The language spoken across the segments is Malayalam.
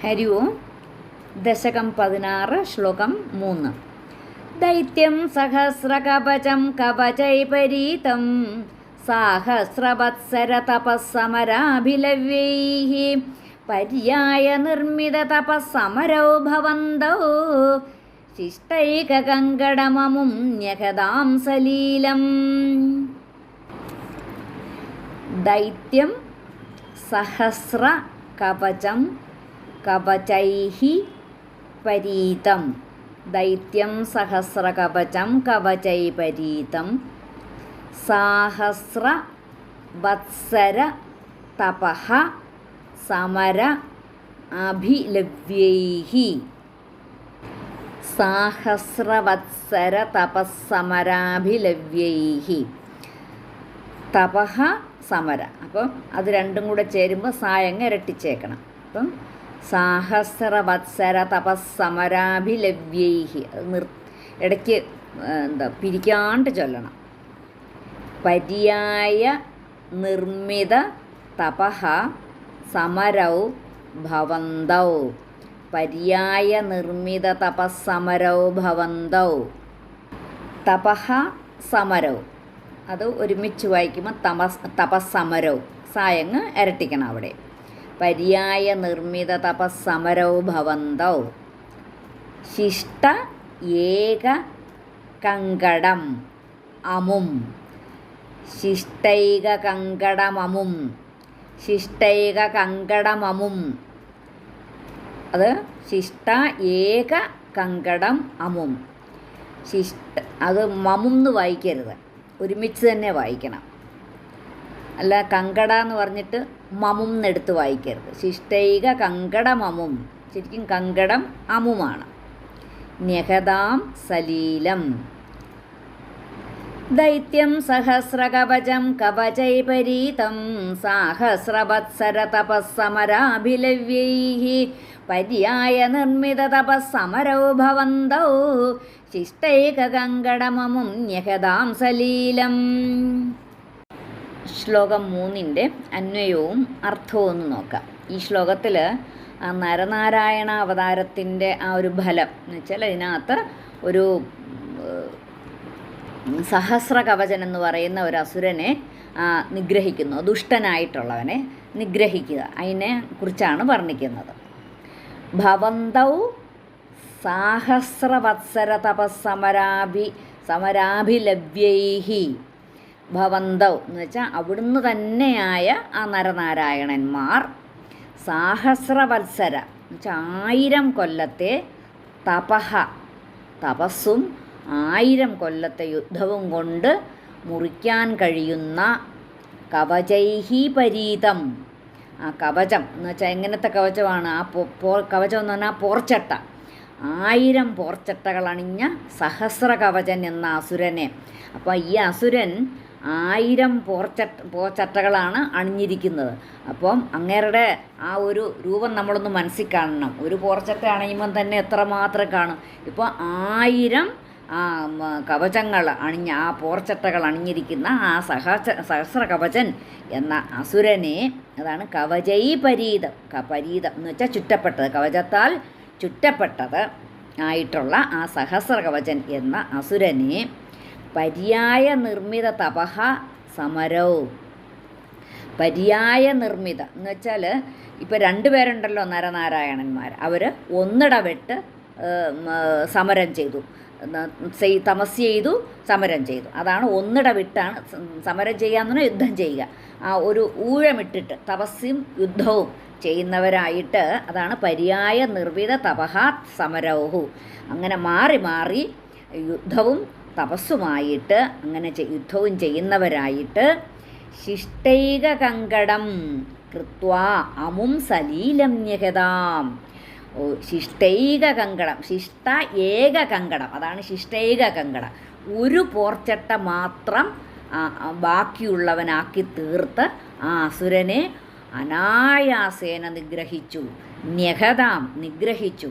ഹരി ഓം. ദശകം 16 ശ്ലോകം 3. ദൈത്യം സഹസ്രകവചം കവചൈപരീതം സാഹസ്രവത്സര തപസ്സമരാഭിലവ്യൈഃ പര്യായ നിർമ്മിത തപസ്സമരോ ഭവന്തോ ശിഷ്ടൈകകങ്കടമമും ന്യഗതാം സലീലം. ദൈത്യം സഹസ്ര കവചം കവചൈഃ പരീതം. ദൈത്യം സഹസ്രകവചം കവചൈപരീതം സാഹസ്ര വത്സര തപഃ സമര അഭിലവ്യൈഃ. സാഹസ്രവത്സര തപസ്സമരാഭിലവ്യൈഃ. തപഃ സമര, അപ്പോൾ അത് രണ്ടും കൂടെ ചേരുമ്പോൾ സായങ്ങ് ഇരട്ടിച്ചേക്കണം. അപ്പം സാഹസ്രവത്സര തപസ്സമരാഭിലവ്യൈഃ. അത് ഇടയ്ക്ക് പിരിക്കാണ്ട് ചൊല്ലണം. പര്യായ നിർമ്മിത തപഃ സമരൗ ഭവന്തൗ. പര്യായ നിർമ്മിത തപസ്സമരൗ ഭവന്തൗ. തപഃ സമരൗ, അത് ഒരുമിച്ച് വായിക്കുമ്പോൾ തപസ്സമരൗ സായങ്ങ് ഇരട്ടിക്കണം അവിടെ. പര്യായ നിർമ്മിത തപസ്സമരൗ ഭവന്തൗ ശിഷ്ട ഏക കങ്കടം അമും. ശിഷ്ടൈക കങ്കടമമും. ശിഷ്ടൈക കങ്കടമമും, അത് ശിഷ്ട ഏക കങ്കടം അമും. അത് മമും എന്ന് വായിക്കരുത്, ഒരുമിച്ച് തന്നെ വായിക്കണം. അല്ല കങ്കട എന്ന് പറഞ്ഞിട്ട് മമും എന്നെടുത്ത് വായിക്കരുത്. ശിഷ്ടൈക കങ്കടമമും, ശരിക്കും കങ്കടം അമുമാണ്. ന്യഗതാം സലീലം. ദൈത്യം സഹസ്രകവചം കവചൈപരീതം സാഹസ്രവത്സര തപസ്സമരാഭിലവ്യൈഃ പര്യായ നിർമ്മിത തപസ്സമരൗ ഭവന്തൗ ശിഷ്ടൈകകങ്കടമമും ന്യഗതാം സലീലം. ശ്ലോകം 3 അന്വയവും അർത്ഥവും ഒന്ന് നോക്കാം. ഈ ശ്ലോകത്തിൽ നരനാരായണ അവതാരത്തിൻ്റെ ആ ഒരു ഫലം എന്ന് വെച്ചാൽ ഇതിനകത്ത് ഒരു സഹസ്രകവചൻ എന്ന് പറയുന്ന ഒരു അസുരനെ നിഗ്രഹിക്കുന്നു, ദുഷ്ടനായിട്ടുള്ളവനെ നിഗ്രഹിക്കുക, അതിനെ കുറിച്ചാണ് വർണ്ണിക്കുന്നത്. ഭവന്തൗ സാഹസ്രവത്സര തപസ്സമരാഭിലവ്യൈഃ. ഭവന്തൗ എന്ന് വെച്ചാൽ അവിടുന്ന് തന്നെയായ ആ നരനാരായണന്മാർ സാഹസ്രവത്സര എന്ന് വെച്ചാൽ 1000 കൊല്ലത്തെ തപഃ തപസ്സും 1000 കൊല്ലത്തെ യുദ്ധവും കൊണ്ട് മുറിക്കാൻ കഴിയുന്ന കവചൈഃ പരീതം. ആ കവചം എന്ന് വെച്ചാൽ എങ്ങനത്തെ കവചമാണ്? ആ കവചം എന്ന് പറഞ്ഞാൽ പോർച്ചട്ട. 1000 പോർച്ചട്ടകൾ അണിഞ്ഞ സഹസ്ര കവചൻ എന്ന അസുരനെ. അപ്പോൾ ഈ അസുരൻ 1000 പോർച്ചട്ടകളാണ് അണിഞ്ഞിരിക്കുന്നത്. അപ്പം അങ്ങേരുടെ ആ ഒരു രൂപം നമ്മളൊന്ന് മനസ്സിൽ കാണണം. ഒരു പോർച്ചട്ട അണിയുമ്പം തന്നെ എത്രമാത്രം കാണും. ഇപ്പോൾ 1000 കവചങ്ങൾ അണിഞ്ഞ ആ പോർച്ചട്ടകൾ അണിഞ്ഞിരിക്കുന്ന ആ സഹസ്ര കവചൻ എന്ന അസുരനെ, അതാണ് കവചൈപരീതം. പരീതം എന്ന് വെച്ചാൽ ചുറ്റപ്പെട്ടത്, കവചത്താൽ ചുറ്റപ്പെട്ടത് ആയിട്ടുള്ള ആ സഹസ്ര കവചൻ എന്ന അസുരനെ പര്യായ നിർമ്മിത തപഃ സമരൗ. പര്യായ നിർമ്മിത എന്ന് വെച്ചാൽ ഇപ്പോൾ 2 പേരുണ്ടല്ലോ നരനാരായണന്മാർ, അവർ ഒന്നിടവിട്ട് സമരം ചെയ്തു, തപസ് ചെയ്തു, സമരം ചെയ്തു. അതാണ് ഒന്നിടവിട്ടാണ് സമരം ചെയ്യുക എന്ന് പറഞ്ഞാൽ യുദ്ധം ചെയ്യുക. ആ ഒരു ഊഴമിട്ടിട്ട് തപസ്സും യുദ്ധവും ചെയ്യുന്നവരായിട്ട്, അതാണ് പര്യായ നിർമ്മിത തപഃ സമരൗഹു. അങ്ങനെ മാറി മാറി യുദ്ധവും തപസ്സുമായിട്ട് അങ്ങനെ യുദ്ധവും ചെയ്യുന്നവരായിട്ട് ശിഷ്ടൈക കങ്കടം കൃത്വാ അമും സലീലം ന്യഗതാം. ശിഷ്ടൈക കങ്കടം, ശിഷ്ട ഏക കങ്കടം, അതാണ് ശിഷ്ടൈക കങ്കടം. ഒരു പോർച്ചട്ട മാത്രം ബാക്കിയുള്ളവനാക്കി തീർത്ത് ആ അസുരനെ അനായാസേന നിഗ്രഹിച്ചു. ന്യഗതാം നിഗ്രഹിച്ചു.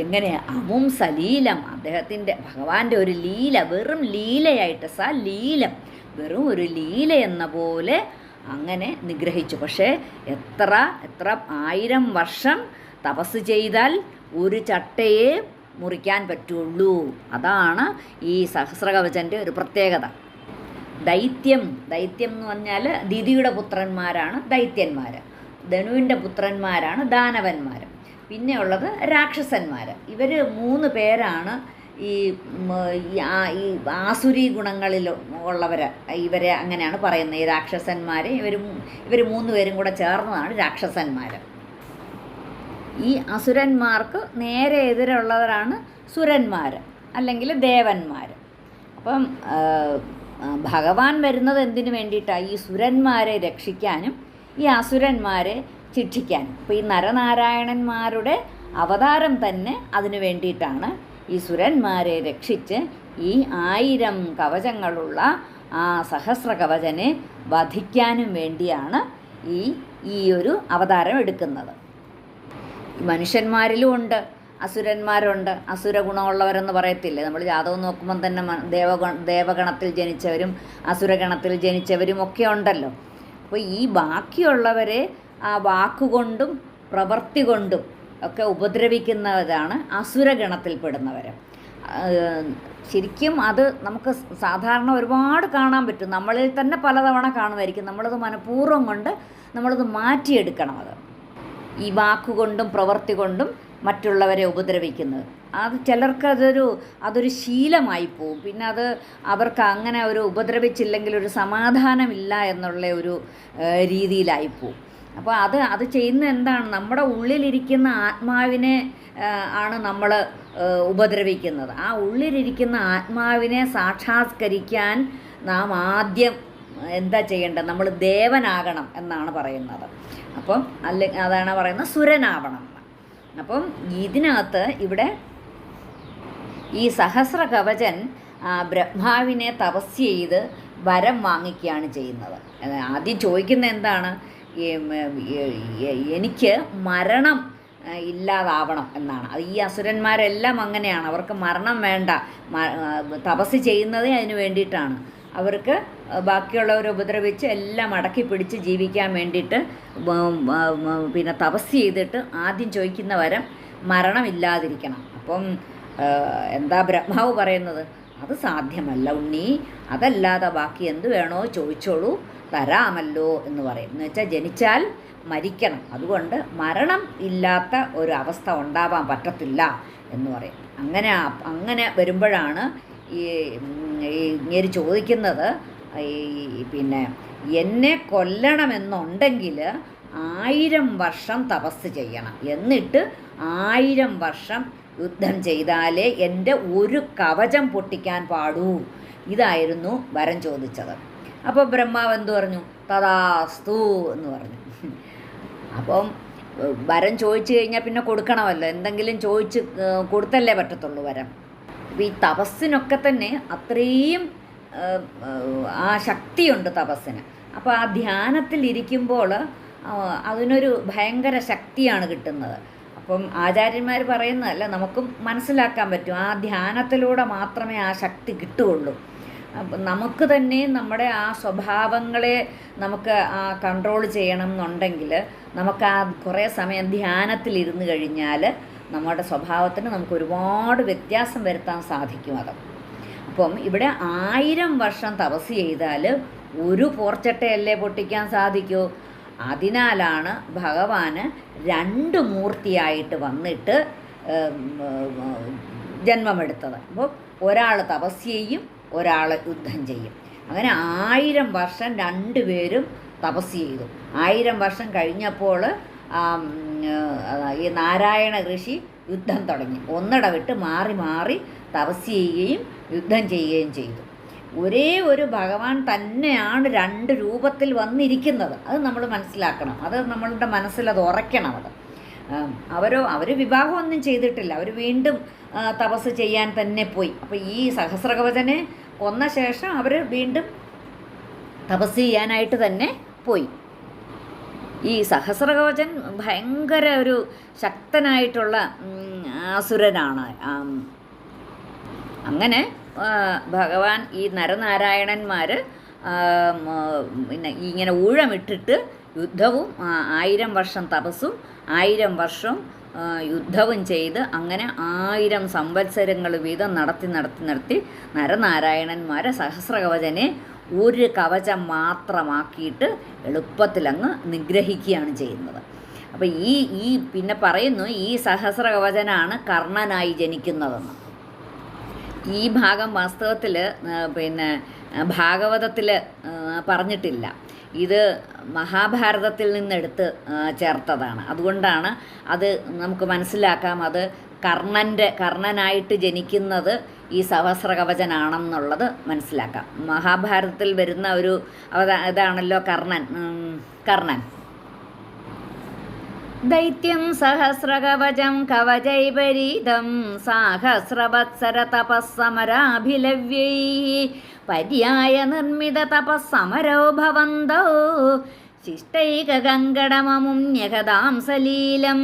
എങ്ങനെ? അമും സലീലം, അദ്ദേഹത്തിൻ്റെ ഭഗവാന്റെ ഒരു ലീല, വെറും ലീലയായിട്ട് സലീലം, വെറും ഒരു ലീല എന്ന പോലെ അങ്ങനെ നിഗ്രഹിച്ചു. പക്ഷേ എത്ര 1000 വർഷം തപസ് ചെയ്താൽ ഒരു ചട്ടയെ മുറിക്കാൻ പറ്റുള്ളൂ. അതാണ് ഈ സഹസ്രകവചൻ്റെ ഒരു പ്രത്യേകത. ദൈത്യം എന്ന് പറഞ്ഞാൽ ദിതിയുടെ പുത്രന്മാരാണ് ദൈത്യന്മാർ, ധനുവിൻ്റെ പുത്രന്മാരാണ് ദാനവന്മാർ, പിന്നെ ഉള്ളത് രാക്ഷസന്മാർ. ഇവർ 3 പേരാണ് ഈ ആസുരി ഗുണങ്ങളിൽ ഉള്ളവർ. ഇവരെ അങ്ങനെയാണ് പറയുന്നത്, ഈ രാക്ഷസന്മാർ. ഇവർ 3 പേരും കൂടെ ചേർന്നതാണ് രാക്ഷസന്മാർ. ഈ അസുരന്മാർക്ക് നേരെ എതിരുള്ളവരാണ് സുരന്മാർ അല്ലെങ്കിൽ ദേവന്മാർ. അപ്പം ഭഗവാൻ വരുന്നത് എന്തിനു വേണ്ടിയിട്ടാണ്? ഈ സുരന്മാരെ രക്ഷിക്കാനും ഈ അസുരന്മാരെ ശിക്ഷിക്കാനും. അപ്പോൾ ഈ നരനാരായണന്മാരുടെ അവതാരം തന്നെ അതിനു വേണ്ടിയിട്ടാണ്. ഈ സുരന്മാരെ രക്ഷിച്ച് ഈ 1000 കവചങ്ങളുള്ള ആ സഹസ്ര കവചനെ വധിക്കാനും വേണ്ടിയാണ് ഈ ഒരു അവതാരം എടുക്കുന്നത്. മനുഷ്യന്മാരിലും ഉണ്ട് അസുരന്മാരുണ്ട്. അസുര ഗുണമുള്ളവരെന്ന് പറയത്തില്ലേ നമ്മൾ? ജാതകം നോക്കുമ്പം തന്നെ ദേവഗണത്തിൽ ജനിച്ചവരും അസുരഗണത്തിൽ ജനിച്ചവരും ഒക്കെ ഉണ്ടല്ലോ. അപ്പോൾ ഈ ബാക്കിയുള്ളവരെ ആ വാക്കുകൊണ്ടും പ്രവൃത്തി കൊണ്ടും ഒക്കെ ഉപദ്രവിക്കുന്നവരാണ് അസുരഗണത്തിൽപ്പെടുന്നവർ. ശരിക്കും അത് നമുക്ക് സാധാരണ ഒരുപാട് കാണാൻ പറ്റും. നമ്മളിൽ തന്നെ പലതവണ കാണുമായിരിക്കും. നമ്മളത് മനഃപൂർവ്വം കൊണ്ട് നമ്മളത് മാറ്റിയെടുക്കണം. ഈ വാക്കുകൊണ്ടും പ്രവൃത്തി കൊണ്ടും മറ്റുള്ളവരെ ഉപദ്രവിക്കുന്നത് അത് ചിലർക്ക് അതൊരു ശീലമായി പോവും. പിന്നെ അവർക്ക് അങ്ങനെ ഒരു ഉപദ്രവിച്ചില്ലെങ്കിൽ ഒരു സമാധാനമില്ല എന്നുള്ള ഒരു രീതിയിലായിപ്പോവും. അപ്പോൾ അത് ചെയ്യുന്ന എന്താണ്? നമ്മുടെ ഉള്ളിലിരിക്കുന്ന ആത്മാവിനെ ആണ് നമ്മൾ ഉപദ്രവിക്കുന്നത്. ആ ഉള്ളിലിരിക്കുന്ന ആത്മാവിനെ സാക്ഷാത്കരിക്കാൻ നാം ആദ്യം എന്താ ചെയ്യേണ്ടത്? നമ്മൾ ദേവനാകണം എന്നാണ് പറയുന്നത്. അപ്പം അതാണ് പറയുന്നത് സുരനാവണം. അപ്പം ഇതിനകത്ത് ഇവിടെ ഈ സഹസ്ര കവചൻ ബ്രഹ്മാവിനെ തപസ് ചെയ്ത് വരം വാങ്ങിക്കുകയാണ് ചെയ്യുന്നത്. ആദ്യം ചോദിക്കുന്ന എന്താണ്? എനിക്ക് മരണം ഇല്ലാതാവണം എന്നാണ്. അത് ഈ അസുരന്മാരെല്ലാം അങ്ങനെയാണ്. അവർക്ക് മരണം വേണ്ട. തപസ് ചെയ്യുന്നതേ അതിന് വേണ്ടിയിട്ടാണ്. അവർക്ക് ബാക്കിയുള്ളവരെ ഉപദ്രവിച്ച് എല്ലാം അടക്കി പിടിച്ച് ജീവിക്കാൻ വേണ്ടിയിട്ട് പിന്നെ തപസ് ചെയ്തിട്ട് ആദ്യം ചോദിക്കുന്ന വരം മരണമില്ലാതിരിക്കണം. അപ്പം എന്താ ബ്രഹ്മാവ് പറയുന്നത്? അത് സാധ്യമല്ല ഉണ്ണി, അതല്ലാതെ ബാക്കി എന്ത് വേണോ ചോദിച്ചോളൂ, തരാമല്ലോ എന്ന് പറയും. എന്ന് വെച്ചാൽ ജനിച്ചാൽ മരിക്കണം, അതുകൊണ്ട് മരണം ഇല്ലാത്ത ഒരു അവസ്ഥ ഉണ്ടാവാൻ പറ്റത്തില്ല എന്ന് പറയും. അങ്ങനെ വരുമ്പോഴാണ് ഇങ്ങനെ ചോദിക്കുന്നത്, പിന്നെ എന്നെ കൊല്ലണമെന്നുണ്ടെങ്കിൽ 1000 വർഷം തപസ് ചെയ്യണം, എന്നിട്ട് 1000 വർഷം യുദ്ധം ചെയ്താലേ എൻ്റെ ഒരു കവചം പൊട്ടിക്കാൻ പാടൂ. ഇതായിരുന്നു വരം ചോദിച്ചത്. അപ്പോൾ ബ്രഹ്മാവ് എന്തു പറഞ്ഞു? തഥാസ്തു എന്ന് പറഞ്ഞു. അപ്പം വരം ചോദിച്ചു കഴിഞ്ഞാൽ പിന്നെ കൊടുക്കണമല്ലോ, എന്തെങ്കിലും ചോദിച്ച് കൊടുത്തല്ലേ പറ്റത്തുള്ളൂ വരം. ഈ തപസ്സിനൊക്കെ തന്നെ അത്രയും ആ ശക്തിയുണ്ട് തപസ്സിന്. അപ്പോൾ ആ ധ്യാനത്തിലിരിക്കുമ്പോൾ അതിനൊരു ഭയങ്കര ശക്തിയാണ് കിട്ടുന്നത്. അപ്പം ആചാര്യന്മാർ പറയുന്നതല്ല, നമുക്കും മനസ്സിലാക്കാൻ പറ്റും. ആ ധ്യാനത്തിലൂടെ മാത്രമേ ആ ശക്തി കിട്ടുകയുള്ളൂ. അപ്പം നമുക്ക് തന്നെ നമ്മുടെ ആ സ്വഭാവങ്ങളെ നമുക്ക് ആ കൺട്രോൾ ചെയ്യണം എന്നുണ്ടെങ്കിൽ നമുക്ക് ആ കുറേ സമയം ധ്യാനത്തിലിരുന്ന് കഴിഞ്ഞാൽ നമ്മുടെ സ്വഭാവത്തിന് നമുക്ക് ഒരുപാട് വ്യത്യാസം വരുത്താൻ സാധിക്കും. അപ്പം ഇവിടെ 1000 വർഷം തപസ് ചെയ്താൽ ഒരു പോർച്ചട്ടയല്ലേ പൊട്ടിക്കാൻ സാധിക്കൂ. അതിനാലാണ് ഭഗവാന് 2 മൂർത്തിയായിട്ട് വന്നിട്ട് ജന്മമെടുത്തത്. അപ്പോൾ ഒരാൾ തപസ് ചെയ്യും, ഒരാൾ യുദ്ധം ചെയ്യും. അങ്ങനെ 1000 വർഷം 2 പേരും തപസ് ചെയ്തു. 1000 വർഷം കഴിഞ്ഞപ്പോൾ ഈ നാരായണ ഋഷി യുദ്ധം തുടങ്ങി. ഒന്നിടവിട്ട് മാറി മാറി തപസ് ചെയ്യുകയും യുദ്ധം ചെയ്യുകയും ചെയ്തു. ഒരേ ഒരു ഭഗവാൻ തന്നെയാണ് 2 രൂപത്തിൽ വന്നിരിക്കുന്നത്. അത് നമ്മൾ മനസ്സിലാക്കണം. അത് നമ്മളുടെ മനസ്സിലത് ഉറയ്ക്കണം. അവർ വിവാഹമൊന്നും ചെയ്തിട്ടില്ല. അവർ വീണ്ടും തപസ് ചെയ്യാൻ തന്നെ പോയി. അപ്പോൾ ഈ സഹസ്രകവചനെ കൊന്ന ശേഷം അവർ വീണ്ടും തപസ് ചെയ്യാനായിട്ട് തന്നെ പോയി. ഈ സഹസ്രകവചൻ ഭയങ്കര ഒരു ശക്തനായിട്ടുള്ള അസുരനാണ്. അങ്ങനെ ഭഗവാൻ ഈ നരനാരായണന്മാർ പിന്നെ ഇങ്ങനെ ഊഴമിട്ടിട്ട് യുദ്ധവും 1000 വർഷം തപസ്സും 1000 വർഷം യുദ്ധവും ചെയ്ത് അങ്ങനെ 1000 സംവത്സരങ്ങൾ വീതം നടത്തി നരനാരായണന്മാരെ സഹസ്രകവചനെ ഒരു കവചം മാത്രമാക്കിയിട്ട് എളുപ്പത്തിലങ്ങ് നിഗ്രഹിക്കുകയാണ് ചെയ്യുന്നത്. അപ്പോൾ ഈ പിന്നെ പറയുന്നു ഈ സഹസ്രകവചനാണ് കർണനായി ജനിക്കുന്നതെന്ന്. ഈ ഭാഗം വാസ്തവത്തിൽ പിന്നെ ഭാഗവതത്തിൽ പറഞ്ഞിട്ടില്ല. ഇത് മഹാഭാരതത്തിൽ നിന്നെടുത്ത് ചേർത്തതാണ്. അതുകൊണ്ടാണ് അത് നമുക്ക് മനസ്സിലാക്കാം, അത് കർണനായിട്ട് ജനിക്കുന്നത് ഈ സഹസ്രകവചനാണെന്നുള്ളത് മനസ്സിലാക്കാം. മഹാഭാരതത്തിൽ വരുന്ന ഒരു ഇതാണല്ലോ കർണൻ. ദൈത്യം സഹസ്രകവചം കവചൈപരീതം സാഹസ്രവത്സര തപസ്സമരാഭിലവ്യൈ പര്യായ നിർമ്മിത തപസ്സമരോ ഭവന്തോ ശിഷ്ടൈകകങ്കടമമുന്യകഥാം സലീലം.